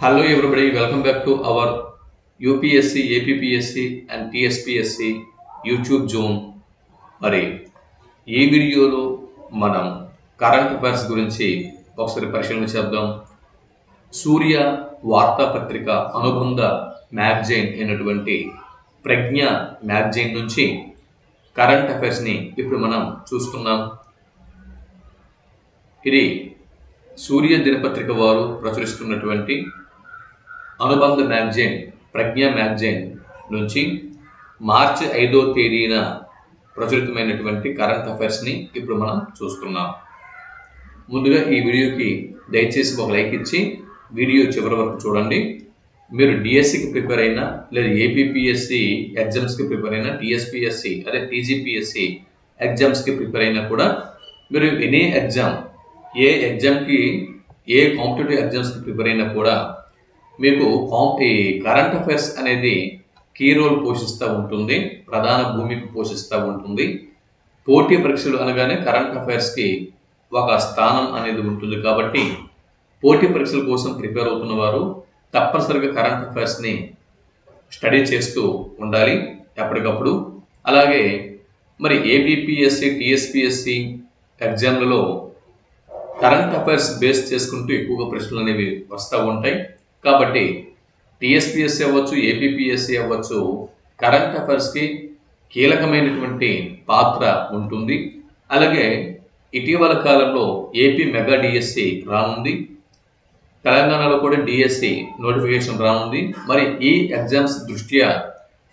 Hello everybody, welcome back to our UPSC, APPSC and TSPSC YouTube zone. మరి ఈ వీడియోలో మనం కరెంట్ అఫైర్స్ గురించి ఒకసారి పరిశీలన చేద్దాం. సూర్య వార్తాపత్రిక అనుబంధ మ్యాగజైన్ అయినటువంటి ప్రజ్ఞ మ్యాగజైన్ నుంచి కరెంట్ అఫైర్స్ని ఇప్పుడు మనం చూస్తున్నాం. ఇది సూర్య దినపత్రిక వారు ప్రచురిస్తున్నటువంటి అనుబంధ మ్యాగజైన్ ప్రజ్ఞ మ్యాగజైన్ నుంచి మార్చి 5వ తేదీన ప్రచురితమైనటువంటి కరెంట్ అఫైర్స్ని ఇప్పుడు మనం చూస్తున్నాం. ముందుగా ఈ వీడియోకి దయచేసి ఒక లైక్ ఇచ్చి వీడియో చివరి వరకు చూడండి. మీరు డిఎస్సికి ప్రిపేర్ అయినా లేదా ఏపీపీఎస్సి ఎగ్జామ్స్కి ప్రిపేర్ అయినా, టీఎస్పీఎస్సి అదే టీజీపీఎస్సి ఎగ్జామ్స్కి ప్రిపేర్ అయినా కూడా మీరు ఎనీ ఎగ్జామ్ ఏ ఎగ్జామ్కి ఏ కాంపిటేటివ్ ఎగ్జామ్స్కి ప్రిపేర్ అయినా కూడా మీకు ఈ కరెంట్ అఫైర్స్ అనేది కీ రోల్ పోషిస్తూ ఉంటుంది, ప్రధాన భూమికి పోషిస్తూ ఉంటుంది. పోటీ పరీక్షలు అనగానే కరెంట్ అఫైర్స్కి ఒక స్థానం అనేది ఉంటుంది. కాబట్టి పోటీ పరీక్షల కోసం ప్రిపేర్ అవుతున్న వారు తప్పనిసరిగా కరెంట్ అఫైర్స్ని స్టడీ చేస్తూ ఉండాలి ఎప్పటికప్పుడు. అలాగే మరి ఏపీపీఎస్సి, టీఎస్పీఎస్సి ఎగ్జామ్లలో కరెంట్ అఫైర్స్ బేస్ చేసుకుంటూ ఎక్కువగా ప్రశ్నలు అనేవి వస్తూ ఉంటాయి. కాబట్టి టీఎస్పీఎస్సీ అవ్వచ్చు, ఏపీపీఎస్సీ అవ్వచ్చు, కరెంట్ అఫైర్స్కి కీలకమైనటువంటి పాత్ర ఉంటుంది. అలాగే ఇటీవల కాలంలో ఏపీ మెగా డిఎస్సి రానుంది, తెలంగాణలో కూడా డిఎస్సి నోటిఫికేషన్ రానుంది. మరి ఈ ఎగ్జామ్స్ దృష్ట్యా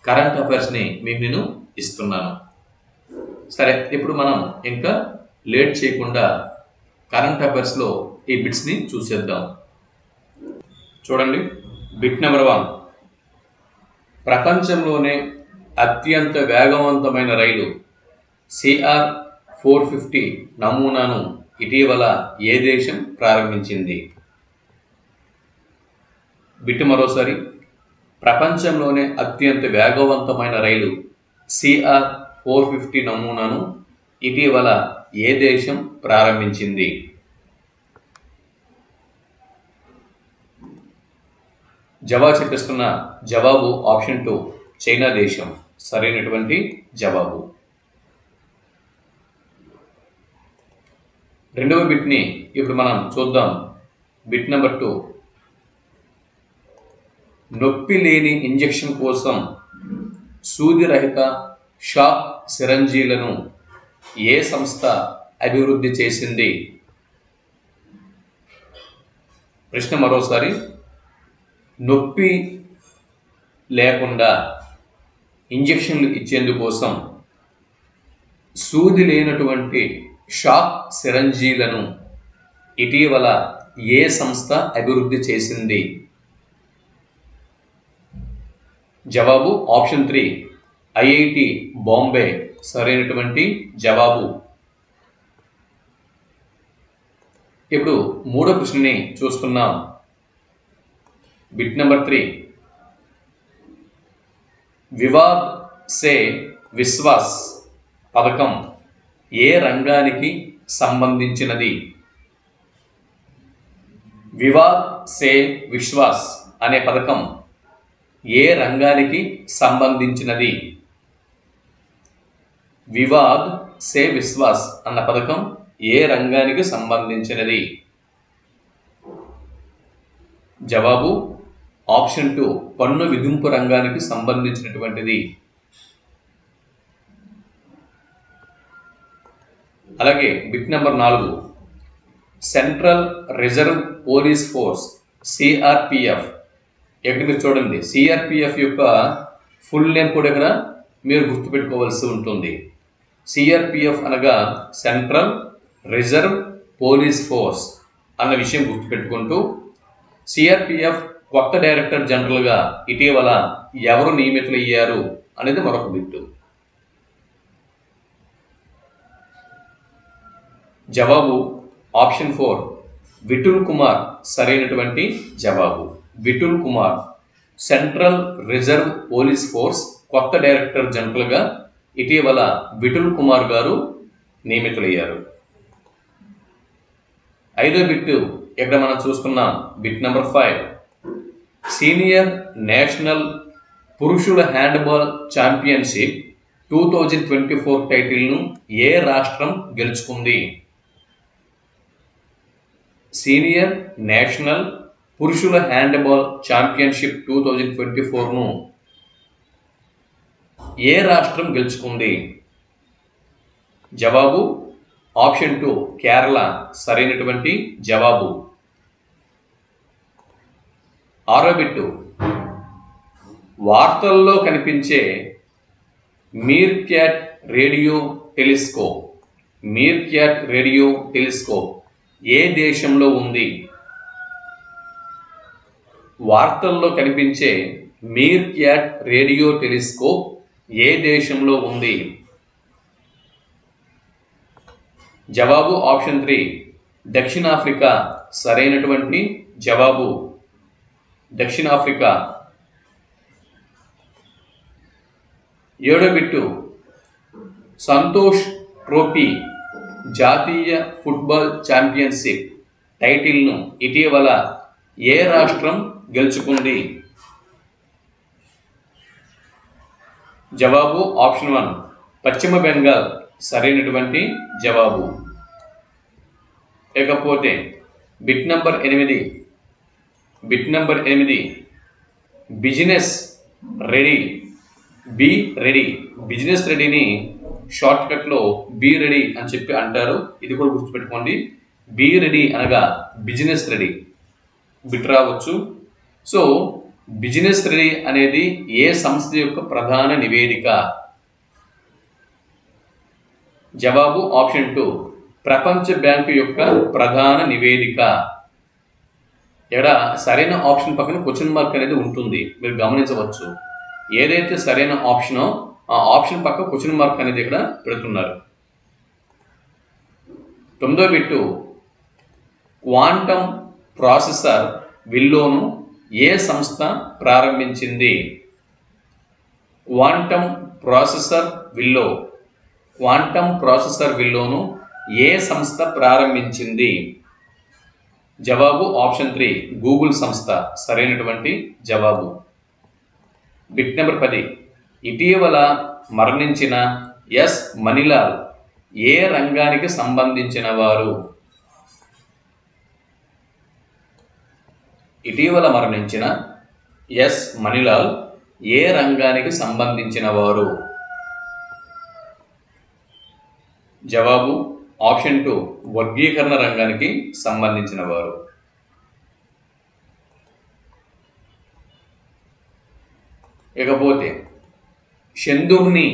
కరెంట్ అఫైర్స్ని మీకు నేను ఇస్తున్నాను. సరే, ఇప్పుడు మనం ఇంకా లేట్ చేయకుండా కరెంట్ అఫైర్స్లో ఈ బిట్స్ని చూసేద్దాం. చూడండి, బిట్ నెంబర్ 1. ప్రపంచంలోనే అత్యంత వేగవంతమైన రైలు CR-450 నమూనాను ఇటీవల ఏ దేశం ప్రారంభించింది? బిట్ మరోసారి. ప్రపంచంలోనే అత్యంత వేగవంతమైన రైలు CR-450 నమూనాను ఇటీవల ఏ దేశం ప్రారంభించింది? జవాబు చెప్పిస్తున్న జవాబు ఆప్షన్ 2 చైనా దేశం సరైనటువంటి జవాబు. రెండవ బిట్ని ఇప్పుడు మనం చూద్దాం. Bit number 2. నొప్పి లేని ఇంజెక్షన్ కోసం సూదిరహిత షాక్ సిరంజీలను ఏ సంస్థ అభివృద్ధి చేసింది? ప్రశ్న మరోసారి. నొప్పి లేకుండా ఇంజెక్షన్లు ఇచ్చేందుకోసం సూది లేనటువంటి షాక్ సిరంజీలను ఇటీవల ఏ సంస్థ అభివృద్ధి చేసింది? జవాబు ఆప్షన్ 3 ఐఐటి బాంబే సరైనటువంటి జవాబు. ఇప్పుడు మూడో ప్రశ్నని చూస్తున్నాం. Bit number 3. వివాద్ సే విశ్వాస్ పథకం ఏ రంగానికి సంబంధించినది? వివాద్ సే విశ్వాస్ అనే పథకం ఏ రంగానికి సంబంధించినది? వివాద్ సే విశ్వాస్ అన్న పథకం ఏ రంగానికి సంబంధించినది? జవాబు ఆప్షన్ 2 పన్ను విధింపు రంగానికి సంబంధించినటువంటిది. అలాగే bit number 4. Central reserve police force CRPF. ఇక్కడ మీరు చూడండి, సిఆర్పిఎఫ్ యొక్క ఫుల్ నేమ్ కూడా ఇక్కడ మీరు గుర్తుపెట్టుకోవాల్సి ఉంటుంది. సిఆర్పిఎఫ్ అనగా సెంట్రల్ రిజర్వ్ పోలీస్ ఫోర్స్ అన్న విషయం గుర్తుపెట్టుకుంటూ సిఆర్పిఎఫ్ కొత్త డైరెక్టర్ జనరల్గా ఇటీవల ఎవరు నియమితులయ్యారు అనేది మరొక బిట్టు. జవాబు ఆప్షన్ 4 విఠుల్ కుమార్ సరైనటువంటి జవాబు. Vithul Kumar central reserve police force కొత్త డైరెక్టర్ జనరల్గా ఇటీవల విఠుల్ కుమార్ గారు నియమితులయ్యారు. ఐదో బిట్ ఇక్కడ మనం చూస్తున్నాం. Bit number 5. సీనియర్ నేషనల్ పురుషుల హ్యాండ్బాల్ ఛాంపియన్షిప్ 2024 టైటిల్ను ఏ రాష్ట్రం గెలుచుకుంది? సీనియర్ నేషనల్ పురుషుల హ్యాండ్బాల్ ఛాంపియన్షిప్ 2024ను ఏ రాష్ట్రం గెలుచుకుంది? జవాబు ఆప్షన్ 2 కేరళ సరైనటువంటి జవాబు. 6వ బిట్టు, వార్తల్లో కనిపించే మీర్క్యాట్ రేడియో టెలిస్కోప్ ఏ దేశంలో ఉంది? వార్తల్లో కనిపించే మీర్క్యాట్ రేడియో టెలిస్కోప్ ఏ దేశంలో ఉంది? జవాబు ఆప్షన్ 3 దక్షిణాఫ్రికా సరైనటువంటి జవాబు. దక్షిణాఫ్రికా. 7వ బిట్టు, సంతోష్ ట్రోఫీ జాతీయ ఫుట్బాల్ ఛాంపియన్షిప్ టైటిల్ను ఇటీవల ఏ రాష్ట్రం గెలుచుకుంది? జవాబు ఆప్షన్ 1 పశ్చిమ బెంగాల్ సరైనటువంటి జవాబు. ఇకపోతే bit number 8 business ready business రెడీని షార్ట్ కట్లో బీ రెడీ అని చెప్పి అంటారు. ఇది కూడా గుర్తుపెట్టుకోండి. బీ రెడీ అనగా బిజినెస్ రెడీ. బిట్ రావచ్చు. సో బిజినెస్ రెడీ అనేది ఏ సంస్థ యొక్క ప్రధాన నివేదిక? జవాబు ఆప్షన్ 2 ప్రపంచ బ్యాంకు యొక్క ప్రధాన నివేదిక. ఇక్కడ సరైన ఆప్షన్ పక్కన క్వశ్చన్ మార్క్ అనేది ఉంటుంది, మీరు గమనించవచ్చు. ఏదైతే సరైన ఆప్షనో ఆ ఆప్షన్ పక్క క్వశ్చన్ మార్క్ అనేది ఇక్కడ పెడుతున్నారు. 9వ బిట్టు, క్వాంటమ్ ప్రాసెసర్ విల్లోను ఏ సంస్థ ప్రారంభించింది? క్వాంటమ్ ప్రాసెసర్ విల్లోను ఏ సంస్థ ప్రారంభించింది? జవాబు ఆప్షన్ 3 గూగుల్ సంస్థ సరైనటువంటి జవాబు. బిట్ నెంబర్ 10, ఇటీవల మరణించిన ఎస్ మణిలాల్ ఏ రంగానికి సంబంధించిన వారు? ఇటీవల మరణించిన ఎస్ మణిలాల్ ఏ రంగానికి సంబంధించిన వారు? జవాబు ఆప్షన్ 2 వర్గీకరణ రంగానికి సంబంధించిన వారు. ఇకపోతే శందుర్ని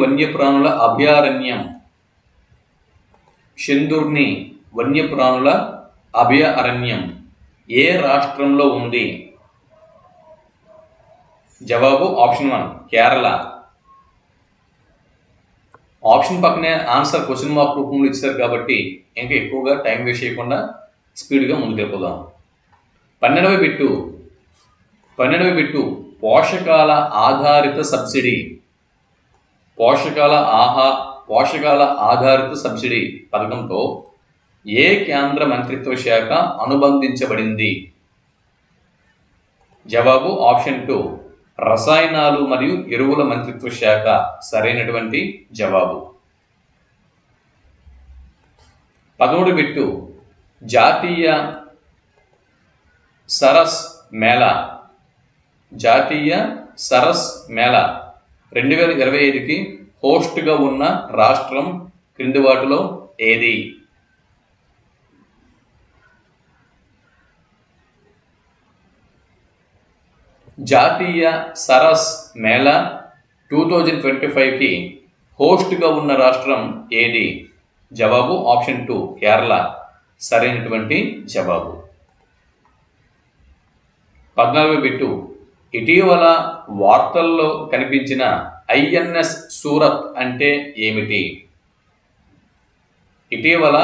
వన్యప్రాణుల అభయారణ్యం ఏ రాష్ట్రంలో ఉంది? జవాబు ఆప్షన్ 1 కేరళ. ఆప్షన్ పక్కనే ఆన్సర్ క్వశ్చన్ మార్క్ రూపంలో ఇచ్చారు కాబట్టి ఇంకా ఎక్కువగా టైం వేస్ట్ చేయకుండా స్పీడ్గా ముందుకెళ్ళిపోదాం. 12వ బిట్టు పోషకాల ఆధారిత సబ్సిడీ పథకంతో ఏ కేంద్ర మంత్రిత్వ శాఖ అనుబంధించబడింది? జవాబు ఆప్షన్ 2 రసాయనాలు మరియు ఎరువుల మంత్రిత్వ శాఖ సరైనటువంటి జవాబు. 13వ బిట్టు జాతీయ సరస్ మేళా 2025కి హోస్ట్గా ఉన్న రాష్ట్రం క్రింది వాటిలో ఏది? జాతీయ సరస్ మేళా 2025కి హోస్ట్గా ఉన్న రాష్ట్రం ఏది? జవాబు ఆప్షన్ 2 కేరళ సరైనటువంటి జవాబు. 14వ బిట్టు ఇటీవల వార్తల్లో కనిపించిన ఐఎన్ఎస్ సూరత్ అంటే ఏమిటి? ఇటీవల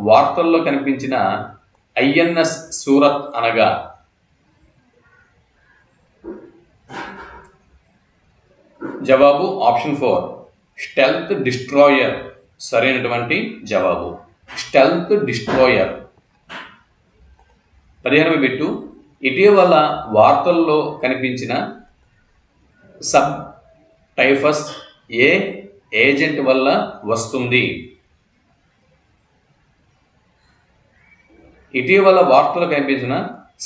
వార్తల్లో కనిపించిన ఐఎన్ఎస్ సూరత్ అనగా? జవాబు ఆప్షన్ 4 స్టెల్త్ డిస్ట్రాయర్ సరైనటువంటి జవాబు. Stealth destroyer. 15వ బిట్టు ఇటీవల వార్తల్లో కనిపించిన సబ్ టైఫస్ ఏ ఏజెంట్ వల్ల వస్తుంది? ఇటీవల వార్తలు కనిపించిన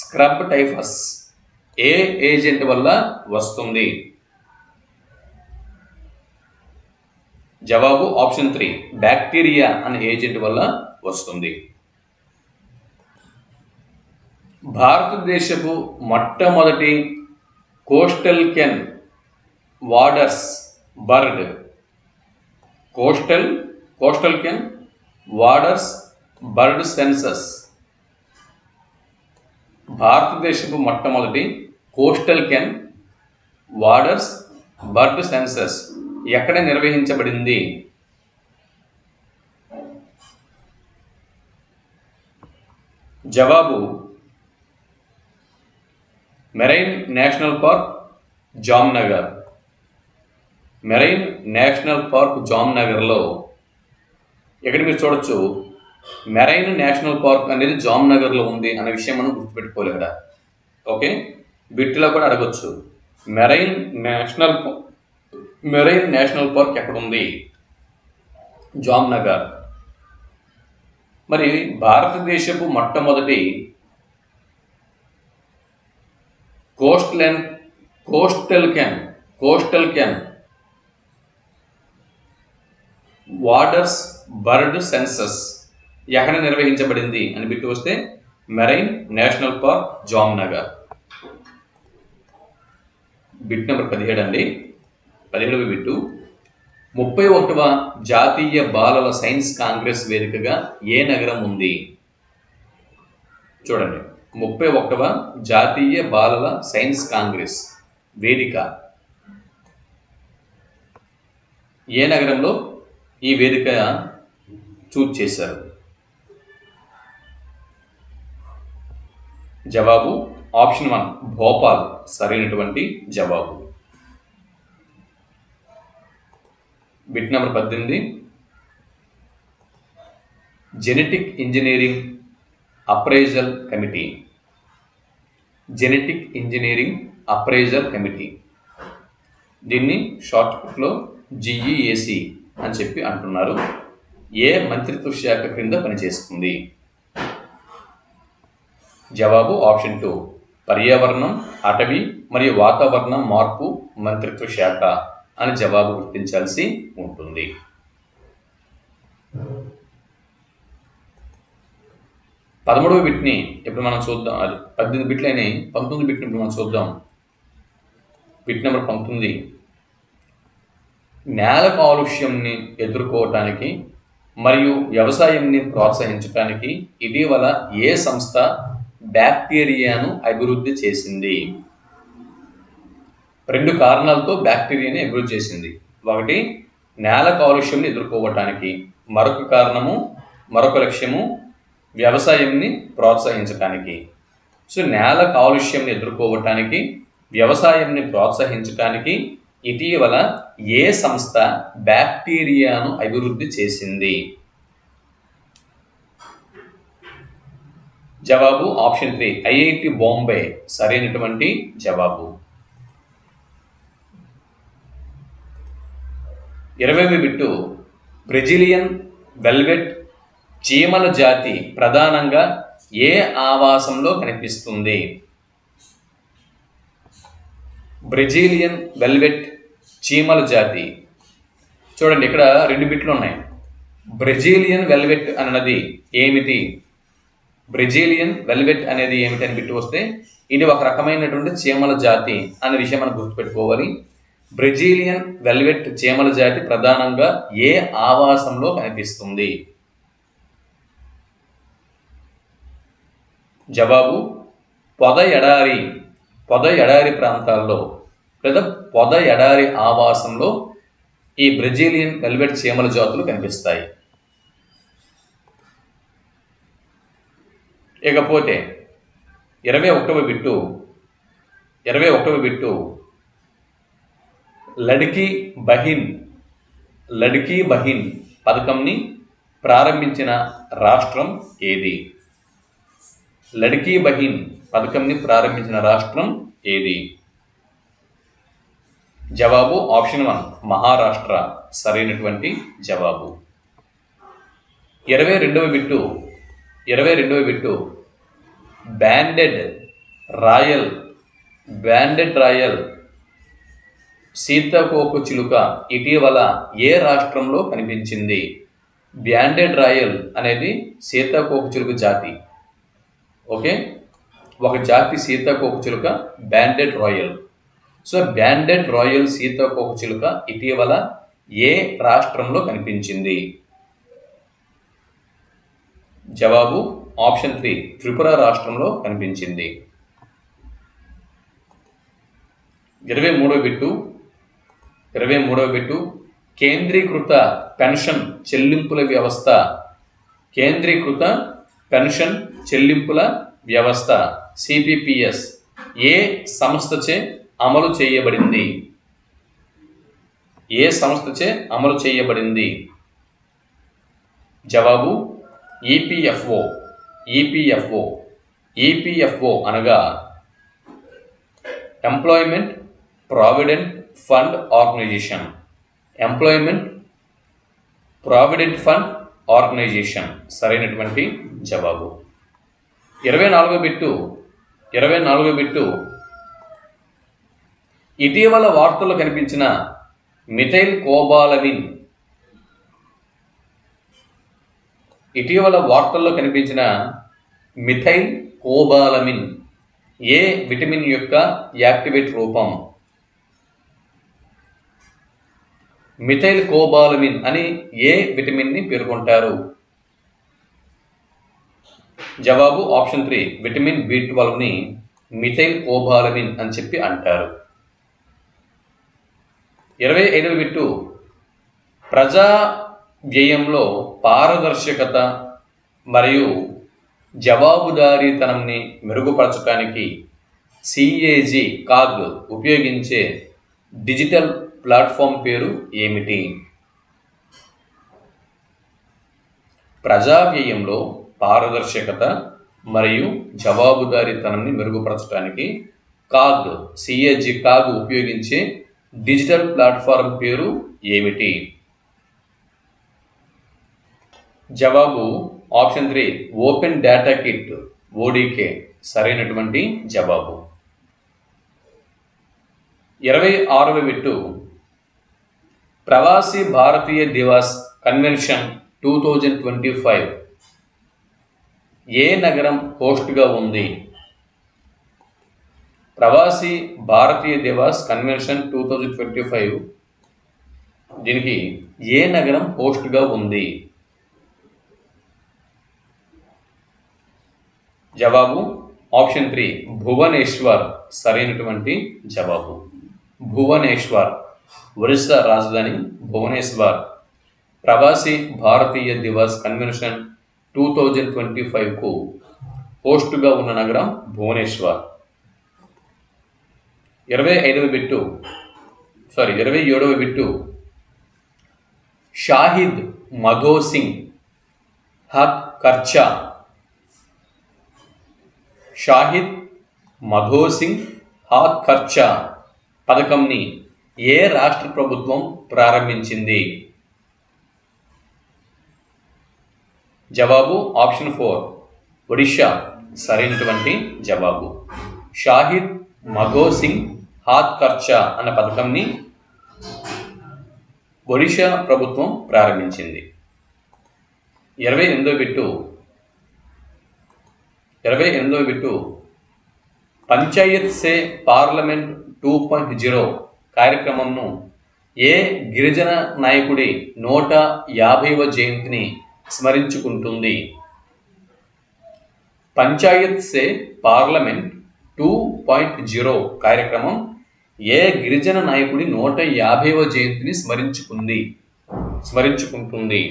స్క్రబ్ టైఫస్ ఏ ఏజెంట్ వల్ల వస్తుంది? జవాబు ఆప్షన్ 3 బ్యాక్టీరియా అనే ఏజెంట్ వల్ల వస్తుంది. భారతదేశపు మొట్టమొదటి coastal can waters bird coastal can waters bird census. భారతదేశపు మొట్టమొదటి coastal can waters bird census ఎక్కడ నిర్వహించబడింది? జవాబు marine national park Jamnagar. Marine national park జామ్నగర్లో ఇక్కడ మీరు చూడొచ్చు, మెరైన్ నేషనల్ పార్క్ అనేది జామ్నగర్లో ఉంది అనే విషయం మనం గుర్తుపెట్టుకోవాలి ఇక్కడ. ఓకే, బిట్లో కూడా అడగొచ్చు, మెరైన్ నేషనల్ పార్క్ ఎక్కడ ఉంది? జామ్నగర్. మరి భారతదేశపు మొట్టమొదటి coastal can waters bird census ఎక్కడ నిర్వహించబడింది అని బిట్టు వస్తే marine national park Jamnagar. Bit number 17 అండి. 17వ బిట్టు, 31వ జాతీయ బాలల సైన్స్ కాంగ్రెస్ వేదికగా ఏ నగరం ఉంది? చూడండి, 31వ జాతీయ బాలల సైన్స్ కాంగ్రెస్ వేదిక ఏ నగరంలో ఈ వేదిక చూజ్ చేశారు? జవాబు ఆప్షన్ 1 భోపాల్ సరైనటువంటి జవాబు. Bit number 18, genetic engineering appraisal committee. Genetic engineering appraisal committee, దీన్ని షార్ట్కట్లో GEAC అని చెప్పి అంటున్నారు. ఏ మంత్రిత్వ శాఖ క్రింద పనిచేస్తుంది? జవాబు ఆప్షన్ 2 పర్యావరణం, అటవీ మరియు వాతావరణ మార్పు మంత్రిత్వ శాఖ అని జవాబు గుర్తించాల్సి ఉంటుంది. పదమూడవ బిట్ని ఇప్పుడు మనం చూద్దాం. అది 18 బిట్లైన 19 బిట్ని ఇప్పుడు మనం చూద్దాం. బిట్ నెంబర్ 19, నేల కాలుష్యంని ఎదుర్కోవటానికి మరియు వ్యవసాయంని ప్రోత్సహించడానికి ఇటీవల ఏ సంస్థ బ్యాక్టీరియాను అభివృద్ధి చేసింది? 2 కారణాలతో బ్యాక్టీరియాని అభివృద్ధి చేసింది. ఒకటి నేల కాలుష్యంని ఎదుర్కోవటానికి, మరొక లక్ష్యము వ్యవసాయంని ప్రోత్సహించటానికి. సో నేల కాలుష్యంని ఎదుర్కోవటానికి, వ్యవసాయంని ప్రోత్సహించటానికి ఇటీవల ఏ సంస్థ బ్యాక్టీరియాను అభివృద్ధి చేసింది? జవాబు ఆప్షన్ 3 IIT బాంబే సరైనటువంటి జవాబు. 20వ బిట్టు, బ్రెజిలియన్ వెల్వెట్ చీమల జాతి ప్రధానంగా ఏ ఆవాసంలో కనిపిస్తుంది? బ్రెజిలియన్ వెల్వెట్ చీమల జాతి. చూడండి, ఇక్కడ 2 బిట్లు ఉన్నాయి. బ్రెజిలియన్ వెల్వెట్ అన్నది ఏమిటి? బ్రెజిలియన్ వెల్వెట్ అనేది ఏమిటి అని బిట్టు వస్తే ఇది ఒక రకమైనటువంటి చీమల జాతి అనే విషయం మనం గుర్తుపెట్టుకోవాలి. బ్రెజిలియన్ వెల్వెట్ చీమల జాతి ప్రధానంగా ఏ ఆవాసంలో కనిపిస్తుంది? జవాబు పొద ఎడారి ప్రాంతాల్లో లేదా పొద ఎడారి ఆవాసంలో ఈ బ్రెజిలియన్ వెల్వెట్ చీమల జాతులు కనిపిస్తాయి. ఇకపోతే 21వ బిట్టు లడ్కీ బహిన్ పథకంని ప్రారంభించిన రాష్ట్రం ఏది? లడ్కీ బహిన్ పథకంని ప్రారంభించిన రాష్ట్రం ఏది? జవాబు ఆప్షన్ 1 మహారాష్ట్ర సరైనటువంటి జవాబు. 22వ బిట్టు బ్యాండెడ్ రాయల్ సీతాకోకచిలుక ఇటీవల ఏ రాష్ట్రంలో కనిపించింది? బ్యాండెడ్ రాయల్ అనేది సీతాకోకచిలుక జాతి. ఓకే, ఒక జాతి సీతాకోకచిలుక banded royal. So banded royal సీతాకోకచిలుక ఇటీవల ఏ రాష్ట్రంలో కనిపించింది? జవాబు ఆప్షన్ 3 త్రిపుర రాష్ట్రంలో కనిపించింది. 23వ బిట్టు కేంద్రీకృత పెన్షన్ చెల్లింపుల వ్యవస్థ సిపిపిఎస్ ఏ సంస్థచే అమలు చేయబడింది? జవాబు ఈపీఎఫ్ఓ అనగా ఎంప్లాయ్మెంట్ ప్రావిడెంట్ ఫండ్ ఆర్గనైజేషన్ సరైనటువంటి జవాబు. 24వ బిట్టు ఇటీవల వార్తల్లో కనిపించిన మిథైల్ కోబాలమిన్ ఏ విటమిన్ యొక్క యాక్టివేట్ రూపం? మిథైల్ కోబాలమిన్ అని ఏ విటమిన్ ని పేర్కొంటారు? జవాబు ఆప్షన్ 3 విటమిన్ B12 ని మిథైల్ కోబాలమిన్ అని చెప్పి అంటారు. 25వ బిట్టు ప్రజా వ్యయంలో పారదర్శకత మరియు జవాబుదారీతనాన్ని మెరుగుపరచడానికి కాగ్ ఉపయోగించే డిజిటల్ ప్లాట్ఫామ్ పేరు ఏమిటి? ప్రజా వ్యయంలో పారదర్శకత మరియు జవాబుదారీతనాన్ని మెరుగుపరచడానికి కాగ్ ఉపయోగించే డిజిటల్ ప్లాట్ఫామ్ పేరు ఏమిటి? జవాబు ఆప్షన్ 3 ఓపెన్ డేటా కిట్ ఓడికే సరైనటువంటి జవాబు. 26వ బిట్టు ప్రవాసీ భారతీయ దివాస్ కన్వెన్షన్ 2025 ఏ నగరం హోస్ట్గా ఉంది? ప్రవాసీ భారతీయ దివాస్ కన్వెన్షన్ 2025 దీనికి ఏ నగరం హోస్ట్గా ఉంది? జవాబు ఆప్షన్ 3 భువనేశ్వర్ సరైనటువంటి జవాబు. భువనేశ్వర్ ఒరిస్సా రాజధాని భువనేశ్వర్ ప్రవాసీ భారతీయ దివాస్ కన్వెన్షన్ 2025కు హోస్ట్గా ఉన్న నగరం భువనేశ్వర్. 27వ బిట్టు షాహిద్ మధోసింగ్ హాత్ ఖర్చా పథకంని ఏ రాష్ట్ర ప్రభుత్వం ప్రారంభించింది? జవాబు ఆప్షన్ 4 ఒడిషా సరైనటువంటి జవాబు. షాహిద్ మధోసింగ్ హాత్ ఖర్చా అన్న పథకంని ఒడిషా ప్రభుత్వం ప్రారంభించింది. 28వ బిట్టు పంచాయత్ సే పార్లమెంట్ 2.0 కార్యక్రమంను ఏ గిరిజన నాయకుడి 150వ జయంతిని స్మరించుకుంటుంది? పంచాయత్ సే పార్లమెంట్ 2.0 కార్యక్రమం ఏ గిరిజన నాయకుడి 150వ జయంతిని స్మరించుకుంటుంది?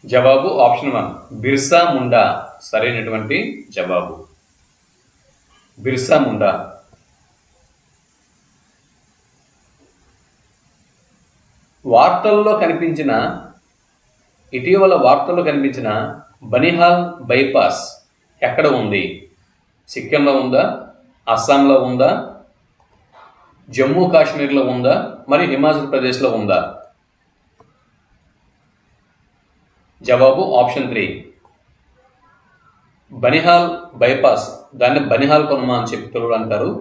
జవాబు ఆప్షన్ 1 బిర్సా ముండా సరైనటువంటి జవాబు. బిర్సా ముండా. ఇటీవల వార్తల్లో కనిపించిన బనిహాల్ బైపాస్ ఎక్కడ ఉంది? సిక్కింలో ఉందా, అస్సాంలో ఉందా, జమ్మూ కాశ్మీర్లో ఉందా, మరి హిమాచల్ ప్రదేశ్లో ఉందా? జవాబు ఆప్షన్ 3 బనిహాల్ బైపాస్. దాన్ని బనిహాల్ కునుమా అని చెప్పి తెలుగులో అంటారు.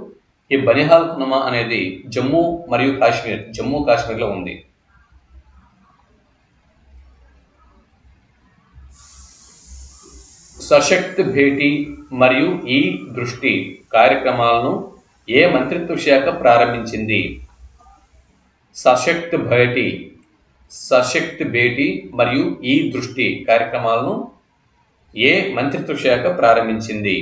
ఈ బనిహాల్ కునుమా అనేది జమ్మూ మరియు కాశ్మీర్, జమ్మూ కాశ్మీర్లో ఉంది. సశక్త్ భేటీ మరియు ఈ దృష్టి కార్యక్రమాలను ఏ మంత్రిత్వ శాఖ ప్రారంభించింది? సశక్త్ భేటీ మరియు ఈ దృష్టి కార్యక్రమాలను ఏ మంత్రిత్వ శాఖ ప్రారంభించింది?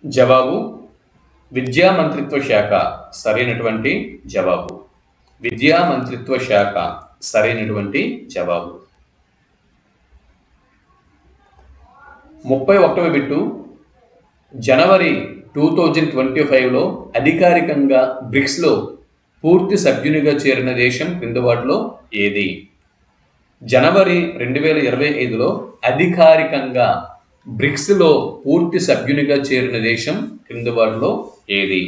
జవాబు విద్యా మంత్రిత్వ శాఖ సరైనటువంటి జవాబు. విద్యా మంత్రిత్వ శాఖ సరైనటువంటి జవాబు. 31వ బిట్టు జనవరి 2025లో అధికారికంగా బ్రిక్స్లో పూర్తి సభ్యునిగా చేరిన దేశం క్రింది వాటిలో ఏది? జనవరి 2025లో అధికారికంగా బ్రిక్స్లో పూర్తి సభ్యునిగా చేరిన దేశం క్రింది వాటిలో ఏది?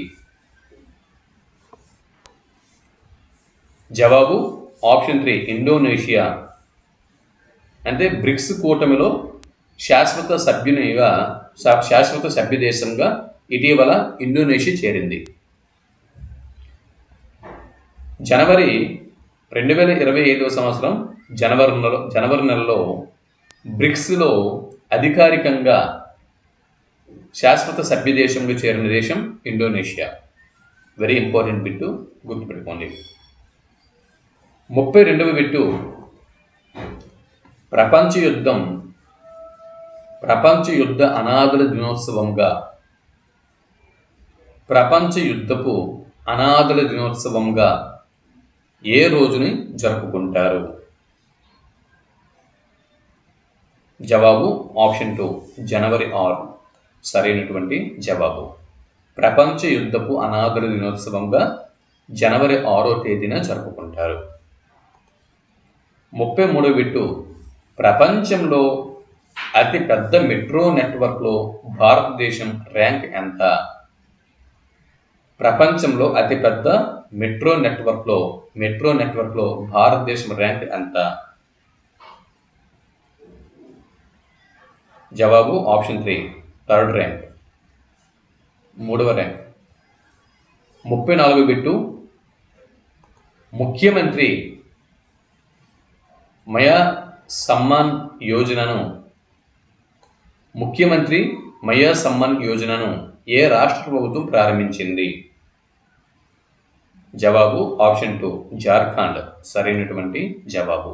జవాబు ఆప్షన్ 3 ఇండోనేషియా. అంటే బ్రిక్స్ కూటమిలో శాశ్వత సభ్య దేశంగా ఇటీవల ఇండోనేషియా చేరింది. జనవరి 2025వ సంవత్సరం జనవరి నెలలో బ్రిక్స్లో అధికారికంగా శాశ్వత సభ్య దేశంగా చేరిన దేశం ఇండోనేషియా. వెరీ ఇంపార్టెంట్ బిట్టు, గుర్తుపెట్టుకోండి. 32వ బిట్టు ప్రపంచ యుద్ధ అనాథల దినోత్సవంగా ప్రపంచ యుద్ధపు అనాథల దినోత్సవంగా ఏ రోజుని జరుపుకుంటారు? జవాబు ఆప్షన్ 2 జనవరి 6 సరైనటువంటి జవాబు. ప్రపంచ యుద్ధపు అనాథల దినోత్సవంగా జనవరి 6వ తేదీన జరుపుకుంటారు. 33వ బిట్టు ప్రపంచంలో అతి పెద్ద మెట్రో నెట్వర్క్లో భారతదేశం ర్యాంక్ ఎంత? ప్రపంచంలో అతిపెద్ద మెట్రో నెట్వర్క్లో భారతదేశం ర్యాంక్ ఎంత? జవాబు ఆప్షన్ 3 థర్డ్ ర్యాంక్, 3వ ర్యాంక్. 34వ బిట్టు ముఖ్యమంత్రి మయా సమ్మాన్ యోజనను ఏ రాష్ట్ర ప్రభుత్వం ప్రారంభించింది? జవాబు ఆప్షన్ 2 జార్ఖండ్ సరైనటువంటి జవాబు.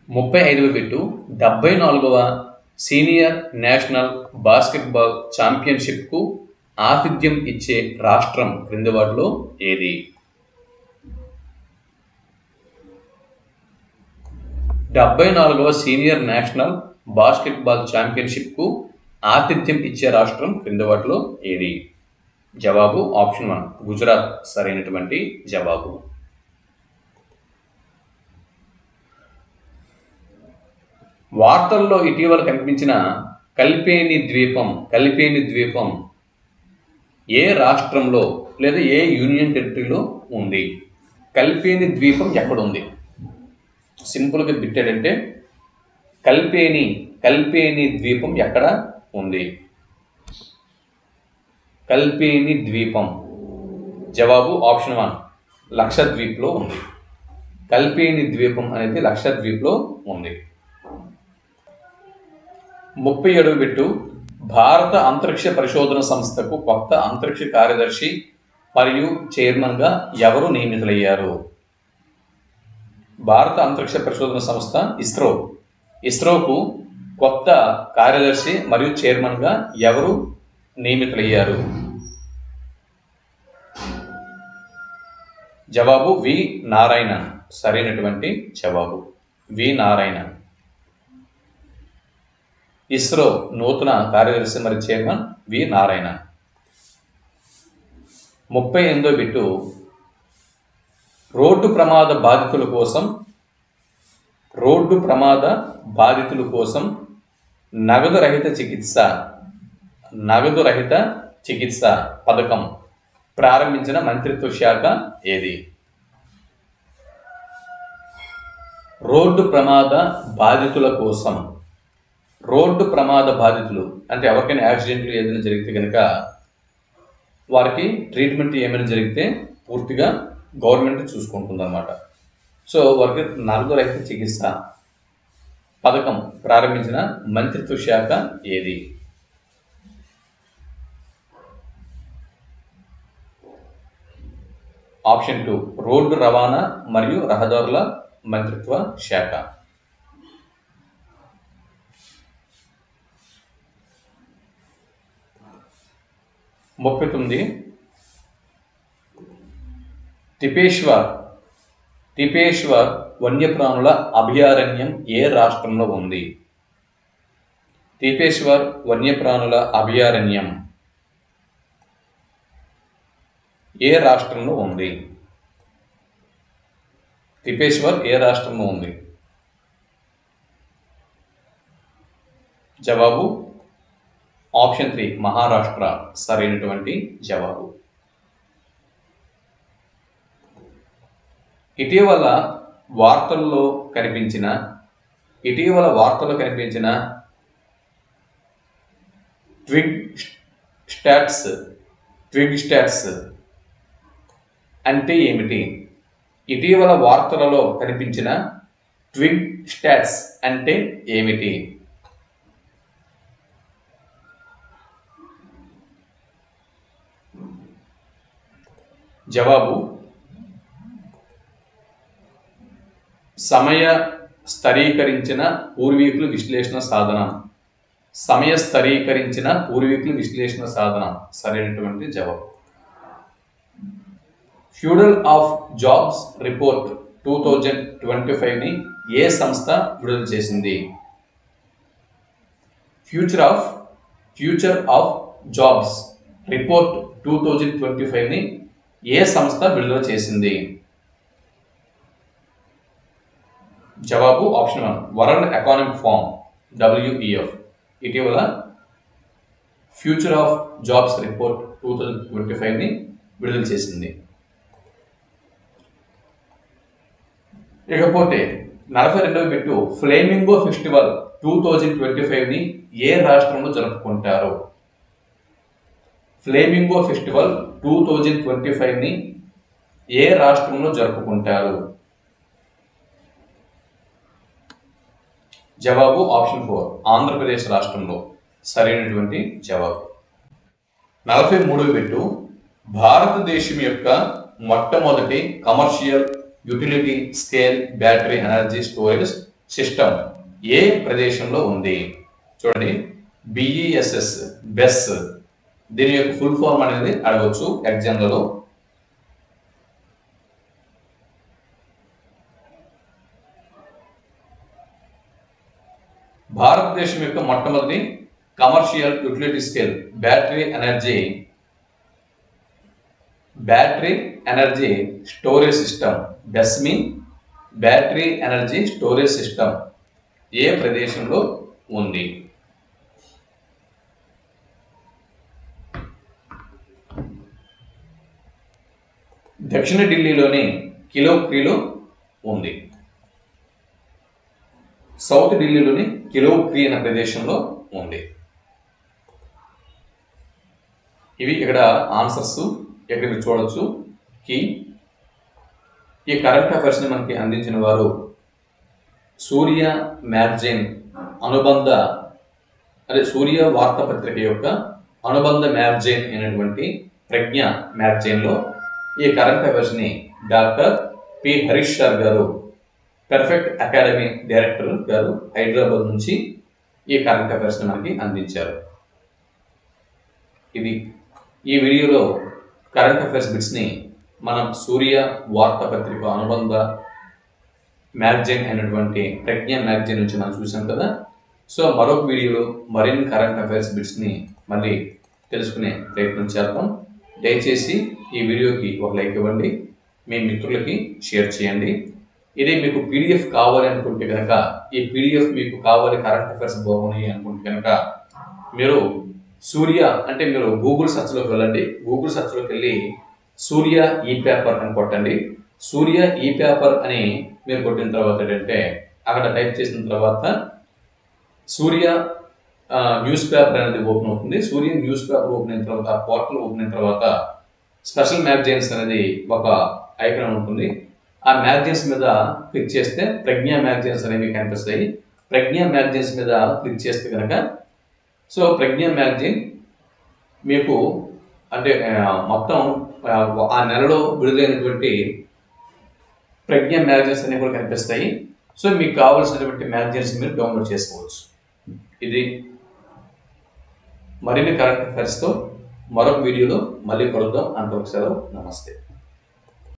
35వ బిట్టు 74వ సీనియర్ నేషనల్ బాస్కెట్బాల్ ఛాంపియన్షిప్కు ఆతిథ్యం ఇచ్చే రాష్ట్రం క్రింది వాటిలో ఏది? 74వ సీనియర్ నేషనల్ బాస్కెట్బాల్ ఛాంపియన్షిప్కు ఆతిథ్యం ఇచ్చే రాష్ట్రం క్రింది వాటిలో ఏది? జవాబు ఆప్షన్ 1 గుజరాత్ సరైనటువంటి జవాబు. వార్తల్లో ఇటీవల కనిపించిన కల్పేని ద్వీపం ఏ రాష్ట్రంలో లేదా ఏ యూనియన్ టెరిటరీలో ఉంది? కల్పేని ద్వీపం ఎక్కడుంది? సింపుల్గా బిట్టాడంటే కల్పేని ద్వీపం ఎక్కడ ఉంది? కల్పేని ద్వీపం జవాబు ఆప్షన్ 1 లక్షద్వీప్లో ఉంది. కల్పేని ద్వీపం అనేది లక్షద్వీప్లో ఉంది. 37వ బిట్టు భారత అంతరిక్ష పరిశోధన సంస్థకు కొత్త అంతరిక్ష కార్యదర్శి మరియు చైర్మన్గా ఎవరు నియమితులయ్యారు? భారత అంతరిక్ష పరిశోధన సంస్థ ఇస్రోకు కొత్త కార్యదర్శి మరియు చైర్మన్గా ఎవరు నియమితులయ్యారు? జవాబు వి నారాయణన్ సరైనటువంటి జవాబు. వి నారాయణన్. ఇస్రో నూతన కార్యదర్శి మరియు చైర్మన్ వి నారాయణన్. 38వ బిట్టు రోడ్డు ప్రమాద బాధితుల కోసం నగదు రహిత చికిత్స పథకం ప్రారంభించిన మంత్రిత్వ శాఖ ఏది? రోడ్డు ప్రమాద బాధితులు అంటే ఎవరికైనా యాక్సిడెంట్లు ఏదైనా జరిగితే కనుక వారికి ట్రీట్మెంట్ ఏమైనా జరిగితే పూర్తిగా గవర్నమెంట్ చూసుకుంటుంది అన్నమాట. సో వారికి నగదు రహిత చికిత్స పథకం ప్రారంభించిన మంత్రిత్వ శాఖ ఏది? ఆప్షన్ 2 రోడ్డు రవాణా మరియు రహదారుల మంత్రిత్వ శాఖ. ముప్పై 9 తిపేశ్వర్ వన్యప్రాణుల అభయారణ్యం ఏ రాష్ట్రంలో ఉంది? తిపేశ్వర్ వన్యప్రాణుల అభయారణ్యం ఏ రాష్ట్రంలో ఉంది? తిపేశ్వర్ ఏ రాష్ట్రంలో ఉంది? జవాబు ఆప్షన్ 3 మహారాష్ట్ర సరైనటువంటి జవాబు. ఇటీవల వార్తల్లో కనిపించిన ట్విగ్ స్టాట్స్ అంటే ఏమిటి? ఇటీవల వార్తలలో కనిపించిన ట్విగ్ స్టాట్స్ అంటే ఏమిటి? జవాబు సమయ స్థిరీకరించిన పూర్వీకుల విశ్లేషణ సాధన సరైనటువంటి జవాబు. ఫ్యూడల్ ఆఫ్ జాబ్స్ రిపోర్ట్ 2025ని ఏ సంస్థ విడుదల చేసింది? ఫ్యూచర్ ఆఫ్ జాబ్స్ రిపోర్ట్ 2025ని ఏ సంస్థ విడుదల చేసింది? జవాబు option 1 world economic forum WEF ఇటీవల ఫ్యూచర్ ఆఫ్ జాబ్స్ రిపోర్ట్ 2025ని విడుదల చేసింది. ఇకపోతే 42వ బిట్టు ఫ్లేమింగో ఫెస్టివల్ 2025ని ఏ రాష్ట్రంలో జరుపుకుంటారు? ఫ్లేమింగో ఫెస్టివల్ 2025ని ఏ రాష్ట్రంలో జరుపుకుంటారు? జవాబు ఆప్షన్ 4 ఆంధ్రప్రదేశ్ రాష్ట్రంలో సరైనటువంటి జవాబు. 43వ బిట్టు భారతదేశం యొక్క మొట్టమొదటి commercial utility scale battery energy storage system ఏ ప్రదేశంలో ఉంది? చూడండి, బెస్ దీని యొక్క ఫుల్ ఫామ్ అనేది అడగవచ్చు ఎగ్జామ్లలో. భారతదేశం యొక్క మొట్టమొదటి commercial utility scale battery energy storage system BESS mean battery energy storage system ఏ ప్రదేశంలో ఉంది? దక్షిణ ఢిల్లీలోని కిలోక్రీలో ఉంది. సౌత్ ఢిల్లీలోని కిలోక్రీ అనే ప్రదేశంలో ఉంది. ఇవి ఇక్కడ ఆన్సర్స్ ఇక్కడ మీరు చూడొచ్చు. ఈ కరెంట్ అఫైర్స్ని మనకి అందించిన వారు సూర్య మ్యాగజైన్ సూర్య వార్తాపత్రిక యొక్క అనుబంధ మ్యాగజైన్ అయినటువంటి ప్రజ్ఞ మ్యాగజైన్లో ఈ కరెంట్ అఫైర్స్ని డాక్టర్ పి హరీష్ సార్ గారు, పర్ఫెక్ట్ అకాడమీ డైరెక్టర్ గారు, హైదరాబాద్ నుంచి ఈ కరెంట్ అఫైర్స్ని మనకి అందించారు. ఈ వీడియోలో కరెంట్ అఫైర్స్ బిట్స్ని మనం సూర్య వార్తాపత్రిక అనుబంధ మ్యాగజైన్ అయినటువంటి ప్రజ్ఞ మ్యాగజైన్ నుంచి మనం చూసాం కదా. సో మరొక వీడియోలో మరిన్ని కరెంట్ అఫైర్స్ బిట్స్ని మళ్ళీ తెలుసుకునే ప్రయత్నం చేద్దాం. దయచేసి ఈ వీడియోకి ఒక లైక్ ఇవ్వండి. మీ మిత్రులకి షేర్ చేయండి. ఇదే మీకు పీడిఎఫ్ కావాలి అనుకుంటే కనుక, ఈ పీడిఎఫ్ మీకు కావాలి కరెంట్ అఫైర్స్ బాగున్నాయి అనుకుంటే కనుక మీరు సూర్య అంటే మీరు గూగుల్ సెర్చ్లోకి వెళ్ళండి. గూగుల్ సెర్చ్లోకి వెళ్ళి సూర్య ఈ పేపర్ అని కొట్టండి. సూర్య ఈ పేపర్ అని మీరు కొట్టిన తర్వాత ఏంటంటే అక్కడ టైప్ చేసిన తర్వాత సూర్య న్యూస్ పేపర్ అనేది ఓపెన్ అవుతుంది. సూర్య న్యూస్ పేపర్ ఓపెన్ అయిన తర్వాత పోర్టల్ ఓపెన్ అయిన తర్వాత స్పెషల్ మ్యాగజైన్స్ అనేది ఒక ఐకాన్ ఉంటుంది. ఆ మ్యాగజైన్స్ మీద క్లిక్ చేస్తే ప్రజ్ఞా మ్యాగజైన్స్ అనేవి కనిపిస్తాయి. ప్రజ్ఞా మ్యాగజైన్స్ మీద క్లిక్ చేస్తే కనుక సో ప్రజ్ఞా మ్యాగజైన్ మీకు అంటే మొత్తం ఆ నెలలో విడుదలైనటువంటి ప్రజ్ఞా మ్యాగజైన్స్ అనేవి కూడా కనిపిస్తాయి. సో మీకు కావాల్సినటువంటి మ్యాగజైన్స్ మీరు డౌన్లోడ్ చేసుకోవచ్చు. ఇది మరిన్ని కరెంట్ అఫైర్స్తో మరొక వీడియోలో మళ్ళీ కలుద్దాం. అంతవరకు సెలవు. నమస్తే.